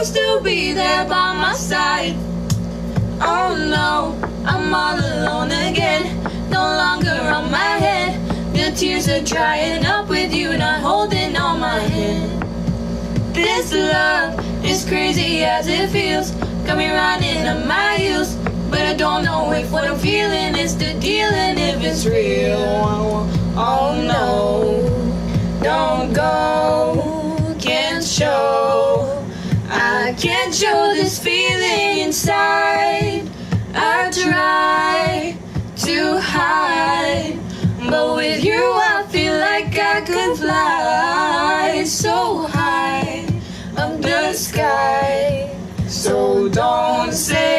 used to be there by my side. Oh no, I'm all alone again, no longer on my head. The tears are drying up with you not holding on my hand. This love is crazy as it feels, got me running on my heels. But I don't know if what I'm feeling is the deal and if it's real. Oh no, don't go, can't show. I can't show this feeling inside. I try to hide, but with you I feel like I could fly so high up the sky. So don't say